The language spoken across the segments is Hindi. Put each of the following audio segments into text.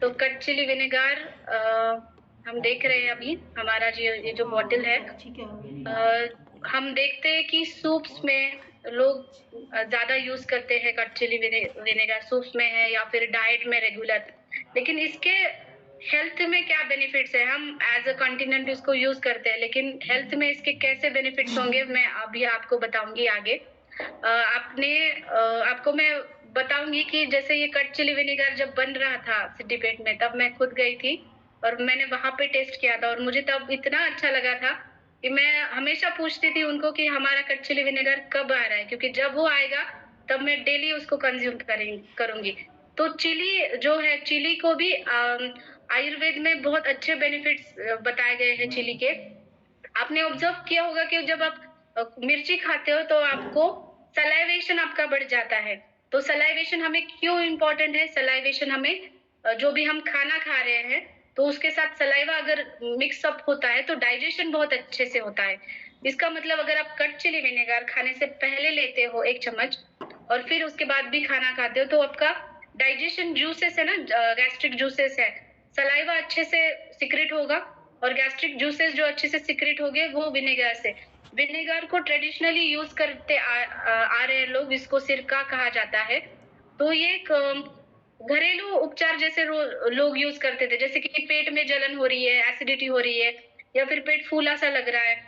तो कट चिली विनेगार हम देख रहे हैं अभी हमारा जो ये जो बॉटल है, हम देखते हैं कि सूप्स में लोग ज्यादा यूज करते हैं कट चिली विनेगर, सूप्स में है या फिर डाइट में रेगुलर। लेकिन इसके हेल्थ में क्या बेनिफिट्स है? हम एज अ कॉन्टिनेंट इसको यूज करते हैं, लेकिन हेल्थ में इसके कैसे बेनिफिट्स होंगे मैं अभी आपको बताऊंगी आगे। आपको मैं बताऊंगी कि जैसे ये कट चिली विनेगर जब बन रहा था सिद्दीपेट में, तब मैं खुद गई थी और मैंने वहां पे टेस्ट किया था और मुझे तब इतना अच्छा लगा था कि मैं हमेशा पूछती थी उनको कि हमारा कट चिली विनेगर कब आ रहा है, क्योंकि जब वो आएगा तब मैं डेली उसको कंज्यूम करूंगी। तो चिली जो है, चिली को भी आयुर्वेद में बहुत अच्छे बेनिफिट्स बताए गए हैं चिली के। आपने ऑब्जर्व किया होगा कि जब आप मिर्ची खाते हो तो आपको सलाइवेशन आपका बढ़ जाता है। तो सलाइवेशन हमें क्यों इंपॉर्टेंट है? सलाइवेशन हमें जो भी हम खाना खा रहे हैं तो उसके साथ सलाइवा अगर मिक्सअप होता है तो डाइजेशन बहुत अच्छे से होता है। इसका मतलब अगर आप कट चिली विनेगर खाने से पहले लेते हो 1 चम्मच और फिर उसके बाद भी खाना खाते हो तो आपका डाइजेशन जूसेस है ना, गैस्ट्रिक जूसेस है, सलाइवा अच्छे से सिक्रेट होगा और गैस्ट्रिक जूसेस जो अच्छे से सिक्रेट हो गए वो विनेगर से। विनेगर को ट्रेडिशनली यूज करते आ रहे हैं लोग, इसको सिरका कहा जाता है। तो ये एक घरेलू उपचार जैसे लोग यूज करते थे, जैसे कि पेट में जलन हो रही है, एसिडिटी हो रही है या फिर पेट फूला सा लग रहा है,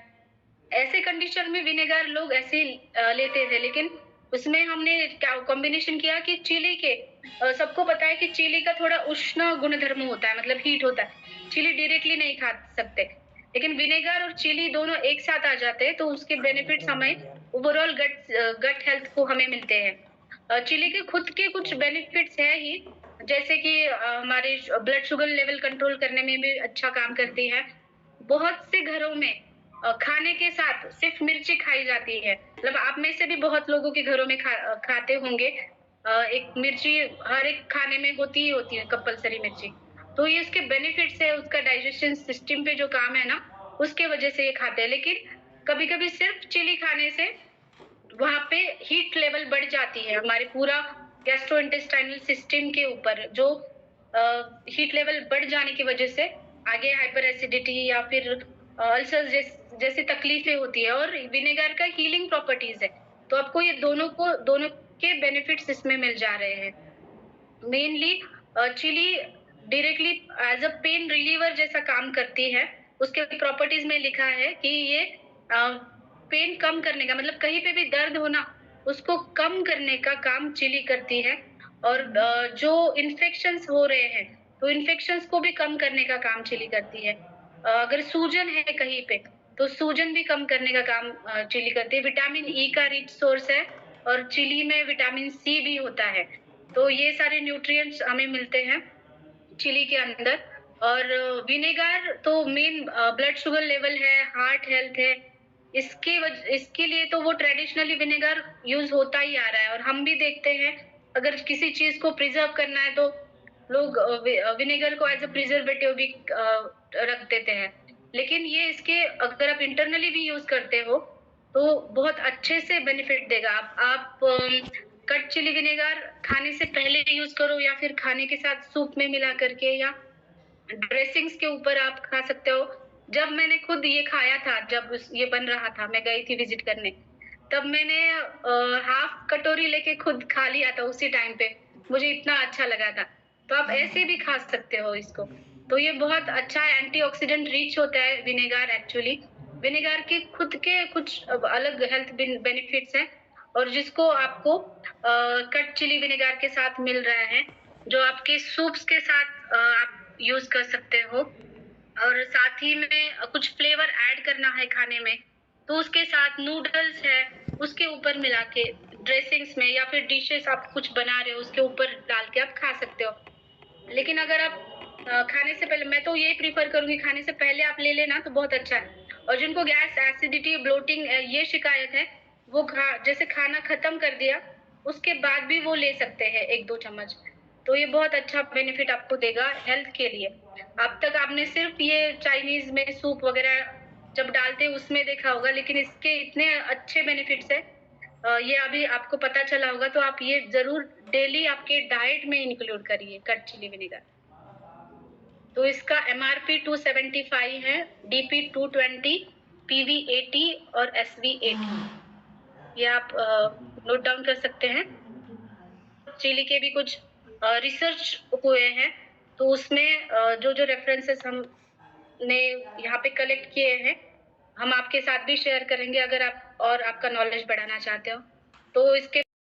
ऐसे कंडीशन में विनेगर लोग ऐसे ही लेते थे। लेकिन उसमें हमने क्या कॉम्बिनेशन किया कि चिली के सबको पता है कि चिली का थोड़ा उष्ण गुणधर्म होता है, मतलब हीट होता है, चिली डायरेक्टली नहीं खा सकते। लेकिन विनेगर और चिली दोनों एक साथ आ जाते हैं तो उसके बेनिफिट्स हमें ओवरऑल गट हेल्थ को हमें मिलते हैं। चिली के खुद के कुछ बेनिफिट्स है ही, जैसे कि हमारे ब्लड शुगर लेवल कंट्रोल करने में भी अच्छा काम करती है। बहुत से घरों में खाने के साथ सिर्फ मिर्ची खाई जाती है, मतलब आप में से भी बहुत लोगों के घरों में खाते होंगे। एक मिर्ची हर एक खाने में होती ही होती है, कंपलसरी मिर्ची। तो ये इसके बेनिफिट्स है, उसका डाइजेशन सिस्टम पे जो काम है ना, उसके वजह से ये खाते हैं। लेकिन कभी कभी सिर्फ चिली खाने से वहां पे हीट लेवल बढ़ जाती है, हमारे पूरा गैस्ट्रोइंटेस्टाइनल सिस्टम के ऊपर जो हीट लेवल बढ़ जाने की वजह से आगे हाइपर एसिडिटी या फिर अल्सर जैसी तकलीफें होती है। और विनेगर का हीलिंग प्रॉपर्टीज है, तो आपको ये दोनों के बेनिफिट्स इसमें मिल जा रहे हैं। Mainly chilli directly as a pain reliever जैसा काम करती है। उसके प्रॉपर्टीज में लिखा है कि ये पेन कम करने का, मतलब कहीं पे भी दर्द हो ना, उसको कम करने का काम चिली करती है। और जो इन्फेक्शंस हो रहे हैं तो इन्फेक्शंस को भी कम करने का काम चिली करती है। अगर सूजन है कहीं पे तो सूजन भी कम करने का काम चिली करती है। विटामिन ई का रिच सोर्स है और चिली में विटामिन सी भी होता है। तो ये सारे न्यूट्रिएंट्स हमें मिलते हैं चिली के अंदर। और विनेगर तो मेन ब्लड शुगर लेवल है, हार्ट हेल्थ है, इसके लिए तो वो ट्रेडिशनली विनेगर यूज होता ही आ रहा है। और हम भी देखते हैं अगर किसी चीज को प्रिजर्व करना है तो लोग विनेगर को एज अ प्रिजर्वेटिव भी रख देते हैं। लेकिन ये इसके अगर आप इंटरनली भी यूज करते हो तो बहुत अच्छे से बेनिफिट देगा। आप कट चिली विनेगर खाने से पहले यूज करो या फिर खाने के साथ सूप में मिला करके या ड्रेसिंग्स के ऊपर आप खा सकते हो। जब मैंने खुद ये खाया था, जब ये बन रहा था, मैं गई थी विजिट करने, तब मैंने हाफ कटोरी लेके खुद खा लिया था उसी टाइम पे, मुझे इतना अच्छा लगा था। तो आप ऐसे भी खा सकते हो इसको। तो ये बहुत अच्छा एंटीऑक्सीडेंट रिच होता है विनेगर एक्चुअली। विनेगर के खुद के कुछ अलग हेल्थ बेनिफिट्स हैं और जिसको आपको कट चिली विनेगर के साथ मिल रहा है, जो आपके सूप्स के साथ आप यूज कर सकते हो। और साथ ही में कुछ फ्लेवर ऐड करना है खाने में तो उसके साथ नूडल्स है, उसके ऊपर मिला के ड्रेसिंग्स में या फिर डिशेस आप कुछ बना रहे हो उसके ऊपर डाल के आप खा सकते हो। लेकिन अगर आप खाने से पहले, मैं तो यही प्रीफर करूंगी खाने से पहले आप ले लेना तो बहुत अच्छा है। और जिनको गैस एसिडिटी ब्लोटिंग ये शिकायत है, वो जैसे खाना खत्म कर दिया उसके बाद भी वो ले सकते हैं 1-2 चम्मच। तो ये बहुत अच्छा बेनिफिट आपको देगा हेल्थ के लिए। अब तक आपने सिर्फ ये चाइनीज में सूप वगैरह जब डालते उसमें देखा होगा, लेकिन इसके इतने अच्छे बेनिफिट्स है, ये अभी आपको पता चला होगा। तो आप ये जरूर डेली आपके डाइट में इंक्लूड करिए कट चिली विनेगर। तो इसका MRP 275 है, DP 220, PV 80 और SV 80। ये आप नोट डाउन कर सकते हैं। चिली के भी कुछ रिसर्च हुए हैं, तो उसमें जो जो रेफरेंसेस हमने यहाँ पे कलेक्ट किए हैं, हम आपके साथ भी शेयर करेंगे अगर आप और आपका नॉलेज बढ़ाना चाहते हो तो इसके